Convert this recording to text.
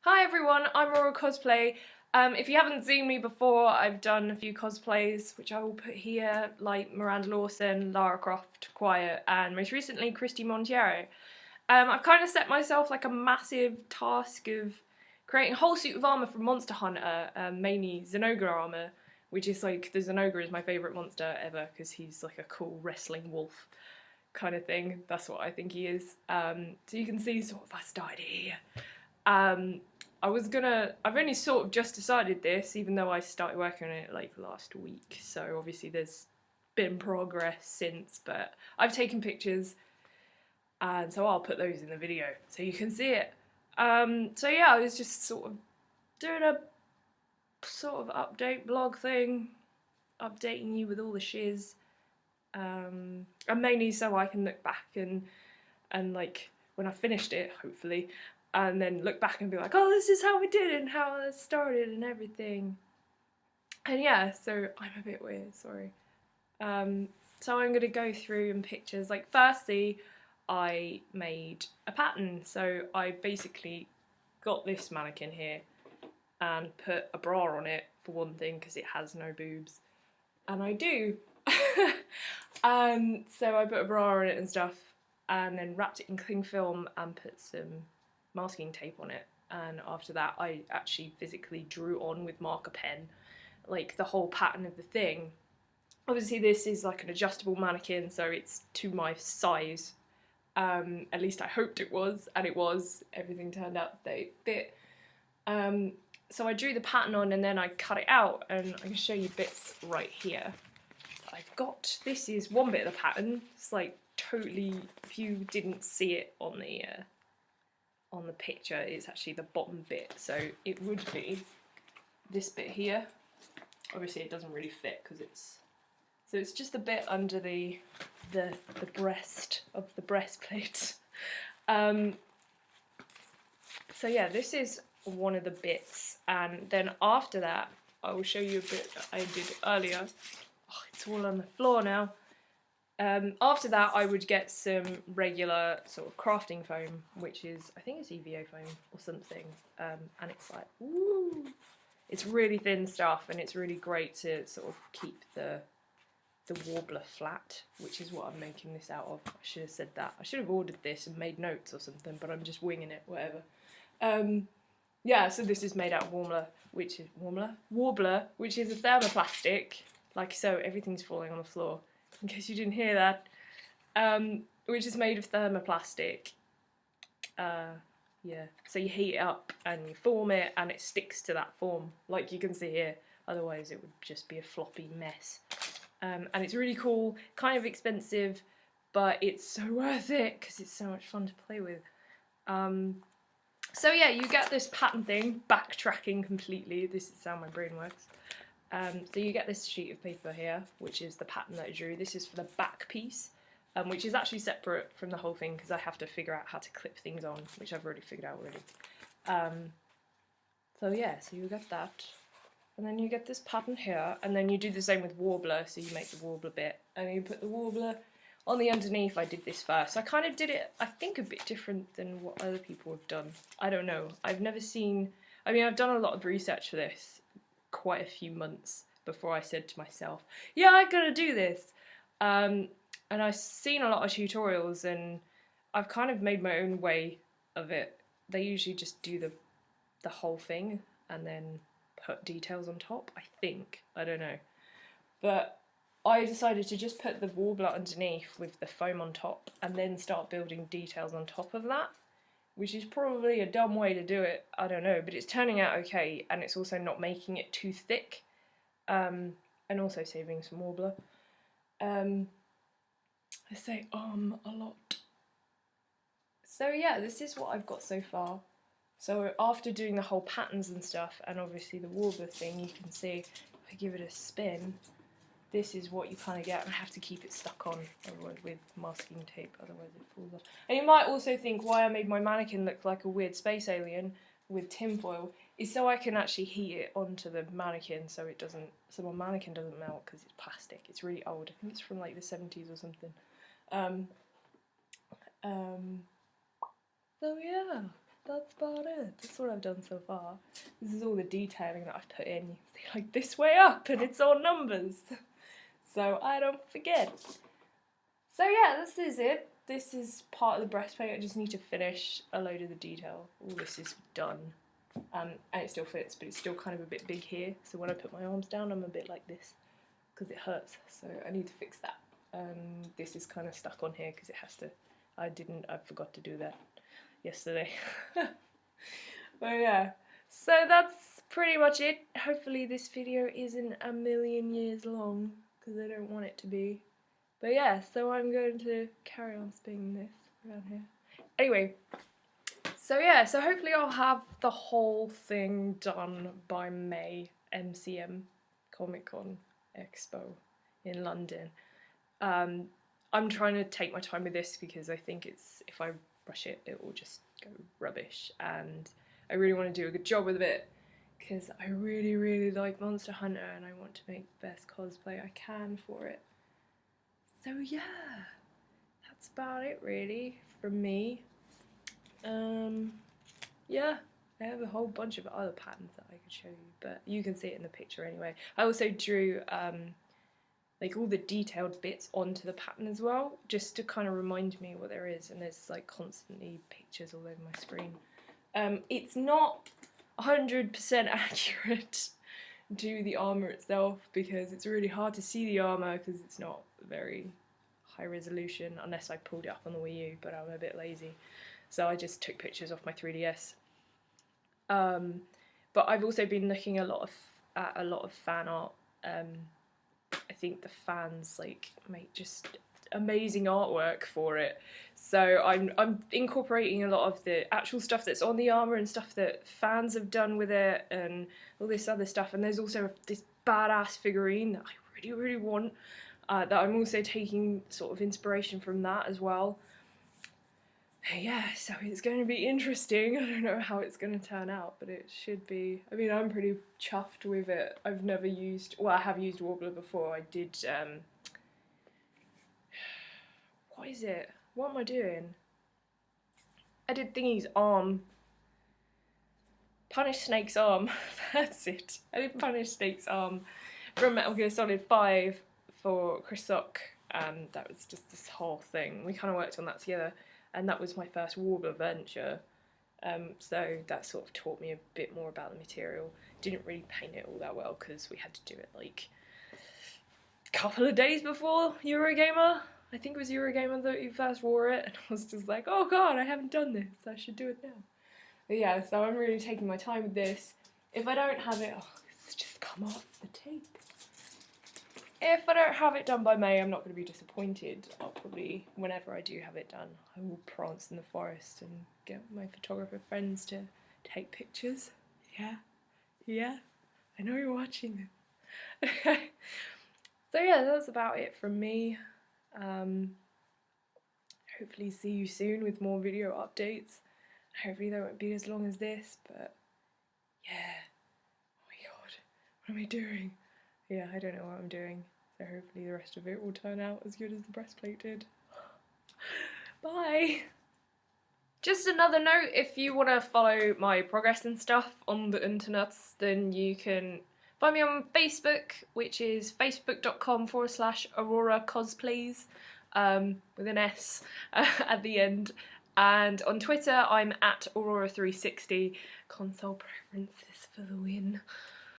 Hi everyone, I'm Aurora Cosplay. If you haven't seen me before, I've done a few cosplays, which I will put here, like Miranda Lawson, Lara Croft, Quiet, and most recently Christy Monteiro. I've kind of set myself like a massive task of creating a whole suit of armour from Monster Hunter, mainly Zinogre Armour, which is like, the Zinogre is my favourite monster ever, because he's like a cool wrestling wolf kind of thing. That's what I think he is. So you can see sort of I started here. I've only sort of just decided this, even though I started working on it like last week, so obviously there's been progress since, but I've taken pictures, and so I'll put those in the video so you can see it. So yeah, I was just sort of doing a sort of update blog thing, updating you with all the shiz, and mainly so I can look back and like when I finished it, hopefully, and then look back and be like, oh, this is how we did it and how it started and everything. And yeah, so I'm a bit weird, sorry. So I'm going to go through in pictures. Like, firstly, I made a pattern. So I basically got this mannequin here and put a bra on it, for one thing, because it has no boobs. And I do. So I put a bra on it and stuff, and then wrapped it in cling film and put some masking tape on it, and after that I actually physically drew on with marker pen like the whole pattern of the thing. Obviously this is like an adjustable mannequin, so it's to my size, at least I hoped it was, and it was. Everything turned out that it fit. So I drew the pattern on and then I cut it out, and I can show you bits right here. I've got, this is one bit of the pattern. It's like totally, if you didn't see it on the picture, it's actually the bottom bit, so it would be this bit here. Obviously it doesn't really fit because it's just a bit under the breast of the breastplate. So yeah, this is one of the bits, and then after that I will show you a bit that I did earlier. Oh, it's all on the floor now. After that I would get some regular sort of crafting foam, which is, I think it's EVA foam or something, and it's like, ooh, it's really thin stuff, and it's really great to sort of keep the warbler flat, which is what I'm making this out of. I should have said that. I should have ordered this and made notes or something, but I'm just winging it, whatever. Yeah, so this is made out of warbler, which is a thermoplastic, like so. Everything's falling on the floor, in case you didn't hear that, which is made of thermoplastic. Yeah, so you heat it up and you form it, and it sticks to that form, like you can see here. Otherwise it would just be a floppy mess. And it's really cool, kind of expensive, but it's so worth it because it's so much fun to play with. So yeah, you get this pattern thing, backtracking completely, this is how my brain works. So you get this sheet of paper here, which is the pattern that I drew. This is for the back piece, which is actually separate from the whole thing because I have to figure out how to clip things on, which I've already figured out already. So yeah, so you get that, and then you get this pattern here, and then you do the same with warbler, so you make the warbler bit, and you put the warbler on the underneath. I did this first. I kind of did it, I think, a bit different than what other people have done. I don't know. I've never seen, I mean, I've done a lot of research for this, quite a few months before I said to myself, yeah, I'm gonna do this. And I've seen a lot of tutorials, and I've kind of made my own way of it. They usually just do the whole thing and then put details on top, I think. I don't know. But I decided to just put the warbler underneath with the foam on top and then start building details on top of that, which is probably a dumb way to do it, I don't know, but it's turning out okay, and it's also not making it too thick, and also saving some warbler. I say a lot. So yeah, this is what I've got so far. So after doing the whole patterns and stuff, and obviously the warbler thing, you can see, if I give it a spin, this is what you kind of get, and I have to keep it stuck on, otherwise, with masking tape, otherwise it falls off. And you might also think why I made my mannequin look like a weird space alien with tinfoil is so I can actually heat it onto the mannequin so it doesn't, so my mannequin doesn't melt because it's plastic. It's really old. I think it's from like the 70s or something. So yeah, that's about it. That's what I've done so far. This is all the detailing that I've put in. You can see like this way up and it's all numbers. So I don't forget. So yeah, this is it. This is part of the breastplate. I just need to finish a load of the detail. All this is done. And it still fits, but it's still kind of a bit big here. So when I put my arms down, I'm a bit like this because it hurts. So I need to fix that. This is kind of stuck on here because it has to. I forgot to do that yesterday. But yeah, so that's pretty much it. Hopefully this video isn't a million years long because I don't want it to be. But yeah, so I'm going to carry on spinning this around here. Anyway, so yeah, so hopefully I'll have the whole thing done by May, MCM, Comic Con Expo in London. I'm trying to take my time with this because I think if I rush it, it will just go rubbish, and I really want to do a good job with it because I really, really like Monster Hunter and I want to make the best cosplay I can for it. So yeah, that's about it really from me. Yeah, I have a whole bunch of other patterns that I could show you, but you can see it in the picture anyway. I also drew like all the detailed bits onto the pattern as well, just to kind of remind me what there is, and there's like constantly pictures all over my screen. It's not 100% accurate to the armour itself because it's really hard to see the armour because it's not very high resolution unless I pulled it up on the Wii U, but I'm a bit lazy. So I just took pictures off my 3DS. But I've also been looking at a lot of fan art. I think the fans like make just amazing artwork for it. So I'm incorporating a lot of the actual stuff that's on the armour and stuff that fans have done with it and all this other stuff. And there's also this badass figurine that I really, really want, that I'm also taking sort of inspiration from that as well. Yeah, so it's going to be interesting. I don't know how it's going to turn out, but it should be. I mean, I'm pretty chuffed with it. I've never used, well, I have used Warbler before. I did, what is it? What am I doing? I did Thingy's arm. Punish Snake's arm. That's it. I did Punish Snake's arm from Metal Gear Solid 5 for Chris Sock, and that was just this whole thing. We kind of worked on that together. And that was my first Warbler venture, so that sort of taught me a bit more about the material. Didn't really paint it all that well because we had to do it like a couple of days before Eurogamer. I think it was Eurogamer that you first wore it, and I was just like, oh god, I haven't done this, I should do it now. But yeah, so I'm really taking my time with this. If I don't have it, oh, it's just come off the tape. If I don't have it done by May, I'm not going to be disappointed. I'll probably, whenever I do have it done, I will prance in the forest and get my photographer friends to take pictures. Yeah, yeah, I know you're watching them. So yeah, that's about it from me. Hopefully see you soon with more video updates. Hopefully they won't be as long as this, but yeah. Oh my god, what am I doing? Yeah, I don't know what I'm doing, so hopefully the rest of it will turn out as good as the breastplate did. Bye! Just another note, if you want to follow my progress and stuff on the internets, then you can find me on Facebook, which is facebook.com/Aurora Cosplays, with an S at the end. And on Twitter, I'm at Aurora360. Console preferences for the win.